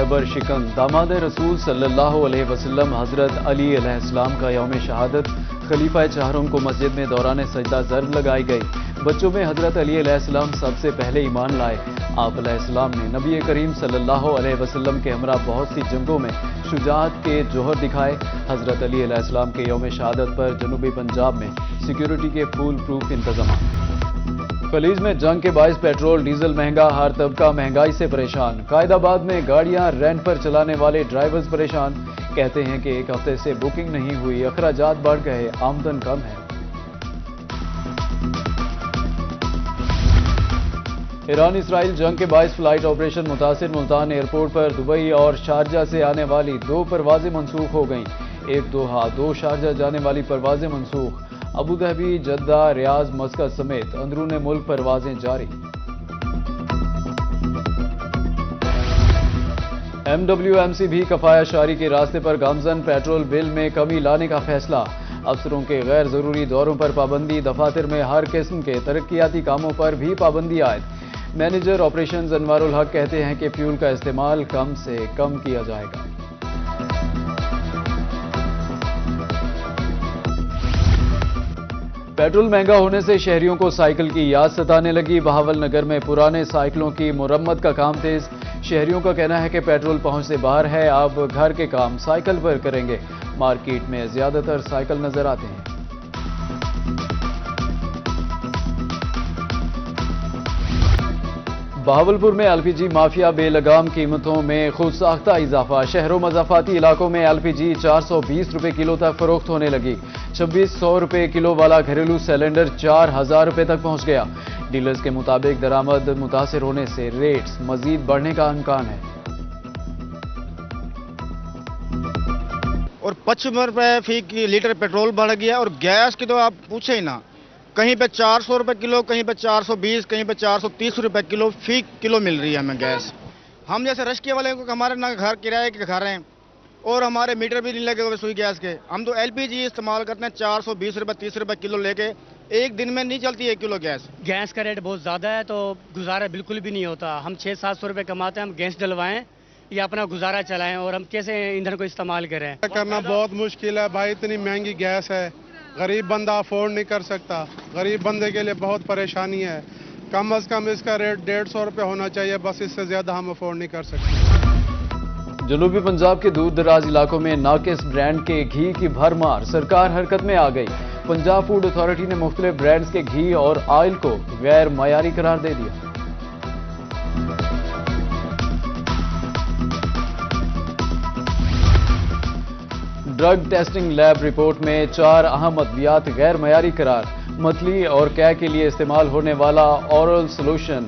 खैबर शिकन दामाद रसूल सल्लल्लाहु अलैहि वसल्लम हजरत अली अलैहिस्सलाम का यौम शहादत खलीफा चाहरों को मस्जिद में दौरान सजदा ज़र्ब लगाई गई। बच्चों में हजरत अली अलैहिस्सलाम सबसे पहले ईमान लाए। आप अलैहिस्सलाम ने नबी करीम सल्लल्लाहु अलैहि वसल्लम के हमरा बहुत सी जंगों में शुजाअत के जोहर दिखाए। हजरत अली अलैहिस्सलाम के यौम शहादत पर जनूबी पंजाब में सिक्योरिटी के फुल प्रूफ इंतजाम। खलीज में जंग के बायस पेट्रोल डीजल महंगा, हर तबका महंगाई से परेशान। कायदाबाद में गाड़ियां रेंट पर चलाने वाले ड्राइवर्स परेशान। कहते हैं कि एक हफ्ते से बुकिंग नहीं हुई, अखराजात बढ़ गए, आमदन कम है। ईरान इसराइल जंग के बायस फ्लाइट ऑपरेशन मुतासिर। मुल्तान एयरपोर्ट पर दुबई और शारजा से आने वाली 2 परवाजें मनसूख हो गईं। 1 दोहा 2 शारजा जाने वाली परवाजें मनसूख। अबू धाबी, जद्दा, रियाज, मस्कत समेत अंदरूने मुल्क परवाजें जारी। MWMC भी कफाया शारी के रास्ते पर गामजन। पेट्रोल बिल में कमी लाने का फैसला। अफसरों के गैर जरूरी दौरों पर पाबंदी। दफातर में हर किस्म के तरक्याती कामों पर भी पाबंदी आयद। मैनेजर ऑपरेशंस अनवारुल हक कहते हैं कि फ्यूल का इस्तेमाल कम से कम किया जाएगा। पेट्रोल महंगा होने से शहरियों को साइकिल की याद सताने लगी। बहावल नगर में पुराने साइकिलों की मुरम्मत का काम तेज। शहरियों का कहना है कि पेट्रोल पहुंच से बाहर है, अब घर के काम साइकिल पर करेंगे। मार्केट में ज्यादातर साइकिल नजर आते हैं। बहावलपुर में LPG माफिया बेलगाम कीमतों में खुद साख्ता इजाफा। शहरों मज़ाफाती इलाकों में LPG 420 रुपए किलो तक फरोख्त होने लगी। 2600 रुपए किलो वाला घरेलू सिलेंडर 4000 रुपए तक पहुंच गया। डीलर्स के मुताबिक दरामद मुतासिर होने से रेट्स मजीद बढ़ने का इम्कान है। और 55 रुपए फी लीटर पेट्रोल बढ़ गया और गैस की तो आप पूछे ही ना। कहीं पे 400 रुपए किलो, कहीं पे 420, कहीं पे 430 रुपए किलो फी किलो मिल रही है हमें गैस। हम जैसे रश्के वाले को हमारे ना घर किराए के घर हैं और हमारे मीटर भी नहीं लगे हुए सुई गैस के। हम तो LPG इस्तेमाल करते हैं। 420 रुपए 30 रुपए किलो लेके एक दिन में नहीं चलती 1 किलो गैस। गैस का रेट बहुत ज़्यादा है तो गुजारा बिल्कुल भी नहीं होता। हम 600-700 रुपये कमाते हैं, हम गैस डलवाएं या अपना गुजारा चलाएं और हम कैसे ईंधन को इस्तेमाल करें। करना बहुत मुश्किल है भाई, इतनी महंगी गैस है, गरीब बंदा अफोर्ड नहीं कर सकता। गरीब बंदे के लिए बहुत परेशानी है। कम से कम इसका रेट 150 रुपये होना चाहिए, बस इससे ज़्यादा हम अफोर्ड नहीं कर सकते। जनूबी पंजाब के दूर दराज इलाकों में नाकिस ब्रांड के घी की भरमार। सरकार हरकत में आ गई। पंजाब फूड अथॉरिटी ने मुख्तलिफ ब्रांड्स के घी और ऑयल को गैर मयारी करार दे दिया। ड्रग टेस्टिंग लैब रिपोर्ट में 4 अहम अद्वियात गैर मयारी करार। मतली और कै के लिए इस्तेमाल होने वाला ओरल सोल्यूशन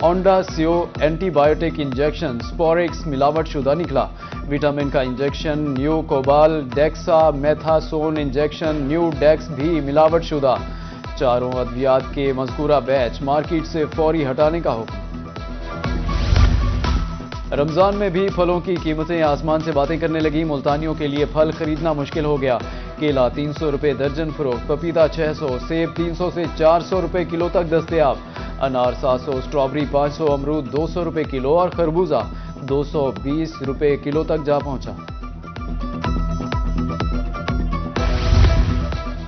ओंडासियो एंटीबायोटिक इंजेक्शन स्पोरिक्स मिलावट शुदा निकला। विटामिन का इंजेक्शन न्यू कोबाल dexamethasone injection new Dex भी मिलावट शुदा। चारों अद्वियात के मज़कूरा बैच मार्केट से फौरी हटाने का हुक्म। रमजान में भी फलों की कीमतें आसमान से बातें करने लगी। मुल्तानियों के लिए फल खरीदना मुश्किल हो गया। केला 300 रुपए दर्जन फरोख्त, पपीता 600, सेब 300 से 400 रुपए किलो तक दस्तयाब। अनार 700, स्ट्रॉबेरी 500, अमरूद 200 रुपए किलो और खरबूजा 220 रुपए किलो तक जा पहुंचा।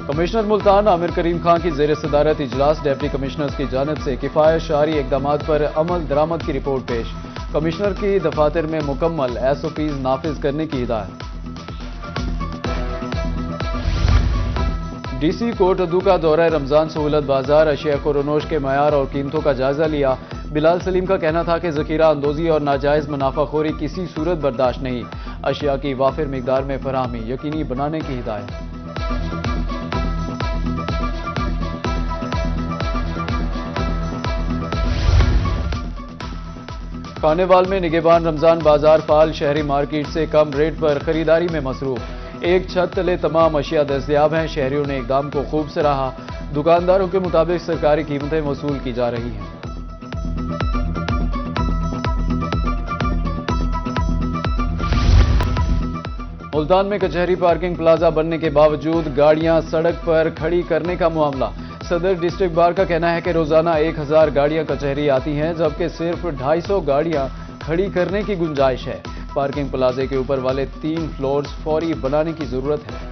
कमिश्नर मुल्तान आमिर करीम खान की ज़ेर सदारत इजलास। डिप्टी कमिश्नर्स की जानिब से किफायत शारी इक़दामात पर अमल दरामद की रिपोर्ट पेश। कमिश्नर की दफातर में मुकम्मल SOPs नाफिज करने की हिदायत। DC कोट अदू का दौरा रमजान सहूलत बाजार। अशिया कोरोनोश के मयार और कीमतों का जायजा लिया। बिलाल सलीम का कहना था कि ज़ख़ीरा अंदोज़ी और नाजायज़ मुनाफाखोरी किसी सूरत बर्दाश्त नहीं। अशिया की वाफिर मिकदार में फराहमी यकीनी बनाने की हिदायत। खानेवाल में निगहबान रमजान बाजार फाल। शहरी मार्केट से कम रेट पर खरीदारी में मसरूफ। एक छत तले तमाम अशिया दस्तयाब हैं। शहरियों ने इकदाम को खूब सराहा। दुकानदारों के मुताबिक सरकारी कीमतें वसूल की जा रही हैं। मुल्तान में कचहरी पार्किंग प्लाजा बनने के बावजूद गाड़ियां सड़क पर खड़ी करने का मामला। सदर डिस्ट्रिक्ट बार का कहना है कि रोजाना 1000 गाड़ियां कचहरी आती हैं, जबकि सिर्फ 250 गाड़ियां खड़ी करने की गुंजाइश है। پارکنگ پلازے کے اوپر والے 3 فلورز فوری بنانے کی ضرورت ہے۔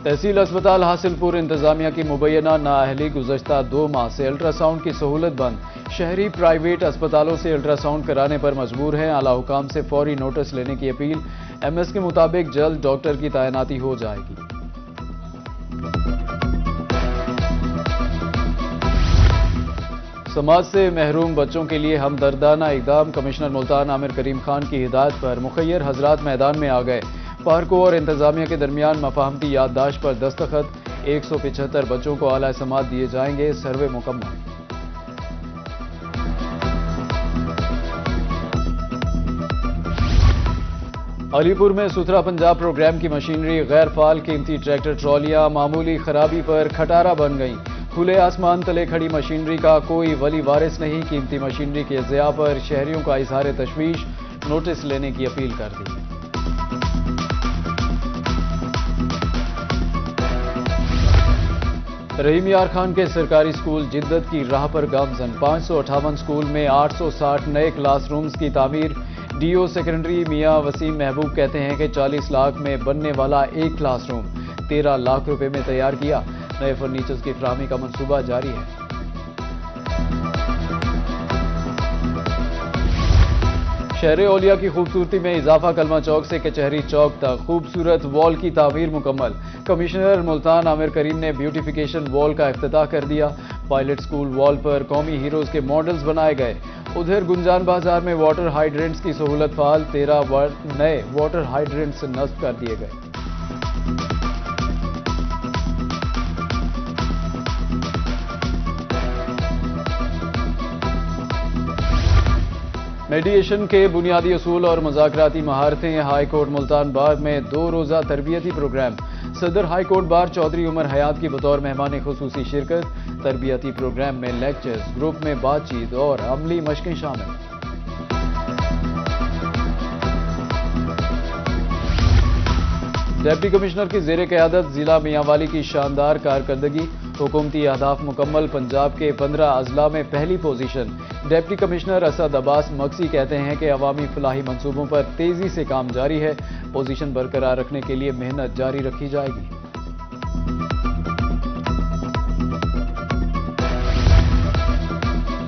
تحصیل اسپتال حاصل پور انتظامیہ کی مبینہ نااہلی گزشتہ 2 ماہ سے الٹرا ساؤنڈ کی سہولت بند، شہری پرائیویٹ اسپتالوں سے الٹرا ساؤنڈ کرانے پر مجبور ہیں، اعلی حکام سے فوری نوٹس لینے کی اپیل، ایم ایس کے مطابق جلد ڈاکٹر کی تعیناتی ہو جائے گی۔ سماج سے محروم بچوں کے لیے ہمدردانہ اقدام، کمشنر ملتان عامر کریم خان کی ہدایت پر مخیر حضرات میدان میں آ گئے، پارکوں اور انتظامیہ کے درمیان مفاہمتی یادداشت پر دستخط، 175 بچوں کو اعلی سماعت دیے جائیں گے، سروے مکمل۔ علی پور میں ستھرا پنجاب پروگرام کی مشینری غیر فعال، قیمتی ٹریکٹر ٹرالیاں معمولی خرابی پر کھٹارا بن گئیں، کھلے آسمان تلے کھڑی مشینری کا کوئی ولی وارث نہیں، قیمتی مشینری کے ضیاع پر شہریوں کا اظہار تشویش، نوٹس لینے کی اپیل کر دی۔ رحیم یار خان کے سرکاری سکول جدت کی راہ پر گامزن، 558 سکول میں 860 نئے کلاس رومز کی تعمیر، ڈی او سیکنڈری میاں وسیم محبوب کہتے ہیں کہ 40 لاکھ میں بننے والا ایک کلاس روم 13 لاکھ روپے میں تیار کیا، نئے فرنیچرز کی فراہمی کا منصوبہ جاری ہے۔ شہر اولیا کی خوبصورتی میں اضافہ، کلمہ چوک سے کچہری چوک تک خوبصورت وال کی تعمیر مکمل، کمشنر ملتان عامر کریم نے بیوٹیفیکیشن وال کا افتتاح کر دیا، پائلٹ سکول وال پر قومی ہیروز کے ماڈلز بنائے گئے، ادھر گنجان بازار میں واٹر ہائیڈرنٹس کی سہولت فعال، 13 نئے واٹر ہائیڈرنٹس نصب کر دیے گئے۔ میڈیشن کے بنیادی اصول اور مذاکراتی مہارتیں، ہائی کورٹ ملتان بار میں 2 روزہ تربیتی پروگرام، صدر ہائی کورٹ بار چودھری عمر حیات کی بطور مہمان خصوصی شرکت، تربیتی پروگرام میں لیکچرز، گروپ میں بات چیت اور عملی مشقیں شامل۔ ڈپٹی کمشنر کی زیر قیادت ضلع میانوالی کی شاندار کارکردگی، حکومتی اہداف مکمل، پنجاب کے 15 اضلاع میں پہلی پوزیشن، ڈپٹی کمشنر اسد عباس مکسی کہتے ہیں کہ عوامی فلاحی منصوبوں پر تیزی سے کام جاری ہے، پوزیشن برقرار رکھنے کے لیے محنت جاری رکھی جائے گی۔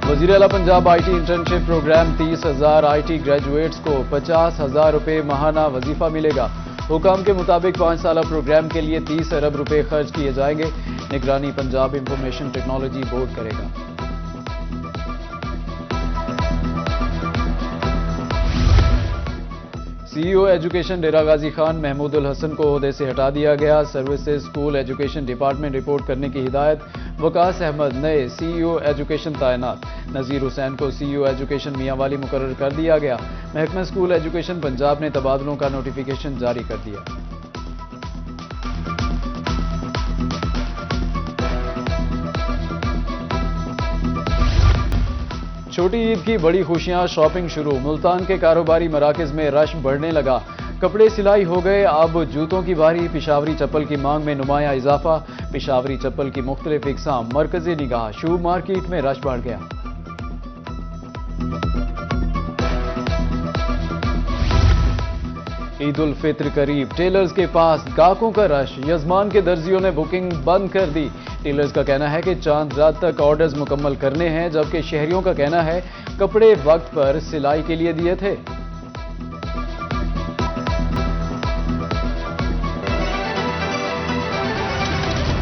وزیر اعلیٰ Punjab I T internship programme, 30,000 I T graduates کو 50,000 روپے ماہانہ وظیفہ ملے گا، حکام کے مطابق 5 سالہ پروگرام کے لیے 30 ارب روپے خرچ کیے جائیں گے، نگرانی پنجاب انفارمیشن ٹیکنالوجی بورڈ کرے گا۔ سی ای او ایجوکیشن ڈیرہ غازی خان محمود الحسن کو عہدے سے ہٹا دیا گیا، services school education department report کرنے کی ہدایت، وقاص احمد نئے سی ای او ایجوکیشن تعینات، نذیر حسین کو سی ای او ایجوکیشن میانوالی مقرر کر دیا گیا، محکمہ اسکول ایجوکیشن پنجاب نے تبادلوں کا نوٹیفیکیشن جاری کر دیا۔ چھوٹی عید کی بڑی خوشیاں، شاپنگ شروع، ملتان کے کاروباری مراکز میں رش بڑھنے لگا، کپڑے سلائی ہو گئے، اب جوتوں کی باری، پشاوری چپل کی مانگ میں نمایاں اضافہ، پشاوری چپل کی مختلف اقسام مرکزی نگاہ، شو مارکیٹ میں رش بڑھ گیا۔ عید الفطر قریب، ٹیلرز کے پاس گاہکوں کا رش، یزمان کے درزیوں نے بکنگ بند کر دی، ٹیلرز کا کہنا ہے کہ چاند رات تک آرڈرز مکمل کرنے ہیں، جبکہ شہریوں کا کہنا ہے کپڑے وقت پر سلائی کے لیے دیے تھے۔